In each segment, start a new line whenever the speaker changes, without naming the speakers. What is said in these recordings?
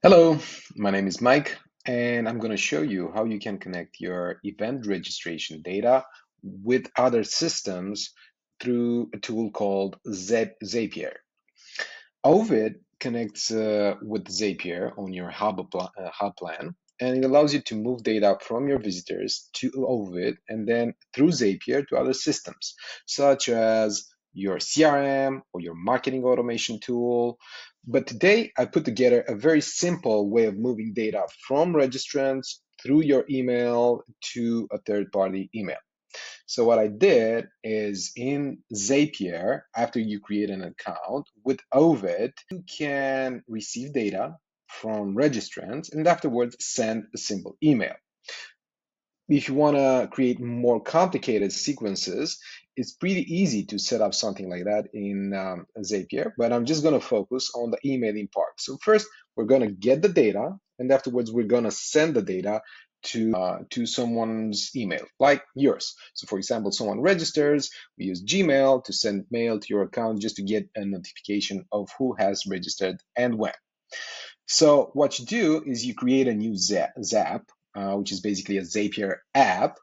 Hello, my name is Mike, and I'm going to show you how you can connect your event registration data with other systems through a tool called Zapier. Oveit connects with Zapier on your hub plan, and it allows you to move data from your visitors to Oveit and then through Zapier to other systems, such as your CRM or your marketing automation tool. But today I put together a very simple way of moving data from registrants through your email to a third-party email. So what I did is in Zapier, after you create an account with Oveit, you can receive data from registrants and afterwards send a simple email. If you want to create more complicated sequences, it's pretty easy to set up something like that in Zapier, but I'm just going to focus on the emailing part. So first, we're going to get the data, and afterwards, we're going to send the data to someone's email, like yours. So for example, someone registers, we use Gmail to send mail to your account just to get a notification of who has registered and when. So what you do is you create a new Zap, which is basically a Zapier app.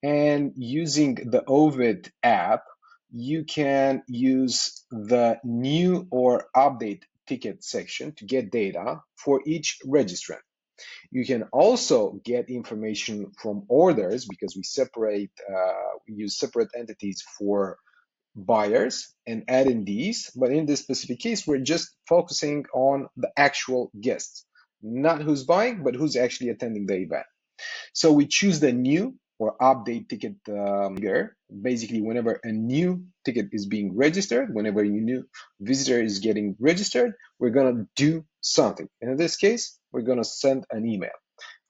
And using the Oveit app, you can use the new or update ticket section to get data for each registrant. You can also get information from orders because we use separate entities for buyers and attendees, but in this specific case, we're just focusing on the actual guests, not who's buying, but who's actually attending the event. So we choose the new or update ticket here. Basically, whenever a new ticket is being registered, whenever a new visitor is getting registered, we're going to do something. And in this case, we're going to send an email.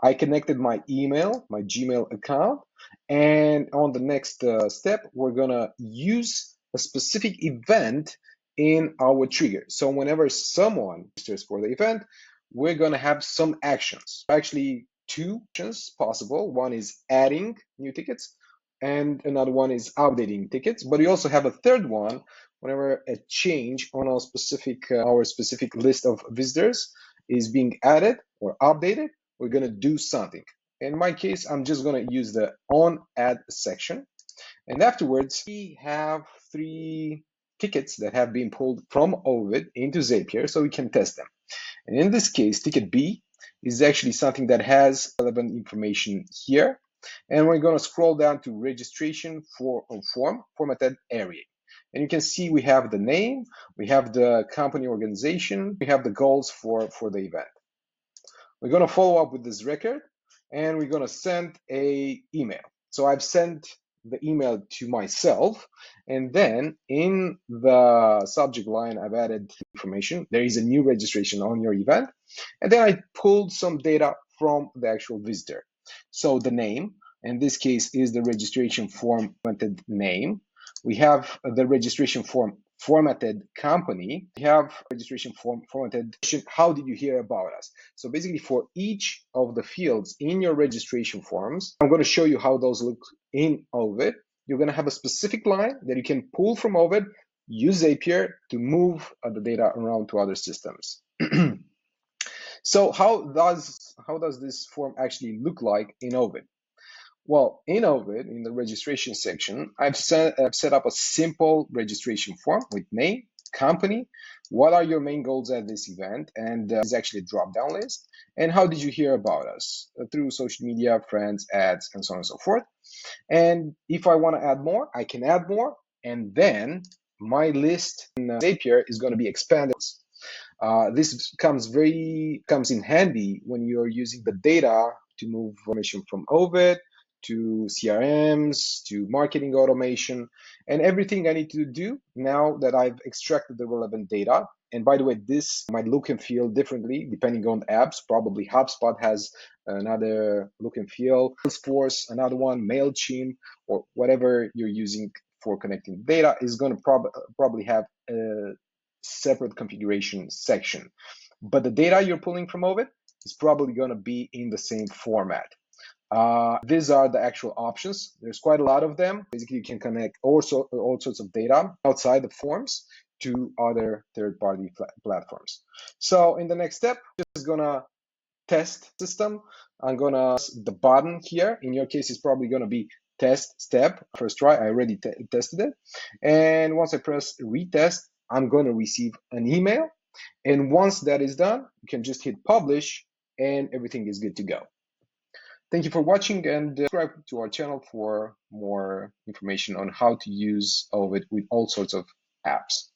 I connected my email, my Gmail account, and on the next step, we're going to use a specific event in our trigger. So whenever someone registers for the event, we're going to have some actions. Actually, two actions possible. One is adding new tickets, and another one is updating tickets. But we also have a third one whenever a change on our specific list of visitors is being added or updated, we're going to do something. In my case, I'm just going to use the on add section. And afterwards, we have three tickets that have been pulled from Oveit into Zapier so we can test them. And in this case, ticket B is actually something that has relevant information here. And we're going to scroll down to registration form formatted area. And you can see we have the name, we have the company organization, we have the goals for the event. We're going to follow up with this record and we're going to send a email. So I've sent the email to myself, and then in the subject line, I've added information. There is a new registration on your event, and then I pulled some data from the actual visitor. So the name, in this case, is the registration form formatted name. We have the registration form formatted company. We have registration form formatted how did you hear about us. So basically for each of the fields in your registration forms, I'm going to show you how those look in Oveit. You're going to have a specific line that you can pull from Oveit, use Zapier to move the data around to other systems. So how does this form actually look like in Oveit? Well, in Oveit, in the registration section, I've set up a simple registration form with name, company, what are your main goals at this event, and is actually a drop-down list, and how did you hear about us? Through social media, friends, ads, and so on and so forth. And if I want to add more, I can add more, and then my list in Zapier is going to be expanded. This comes in handy when you're using the data to move information from Oveit to CRMs, to marketing automation, and everything I need to do now that I've extracted the relevant data. And by the way, this might look and feel differently depending on apps. Probably HubSpot has another look and feel, Salesforce, another one, MailChimp, or whatever you're using for connecting data is going to probably have a separate configuration section. But the data you're pulling from Oveit is probably going to be in the same format. These are the actual options. There's quite a lot of them. Basically, you can connect all sorts of data outside the forms to other third-party platforms. So in the next step, just gonna test system, I'm gonna press the button here. In your case, it's probably gonna be test step, first try. I already tested it. And once I press retest, I'm gonna receive an email. And once that is done, you can just hit publish and everything is good to go. Thank you for watching, and subscribe to our channel for more information on how to use Oveit with all sorts of apps.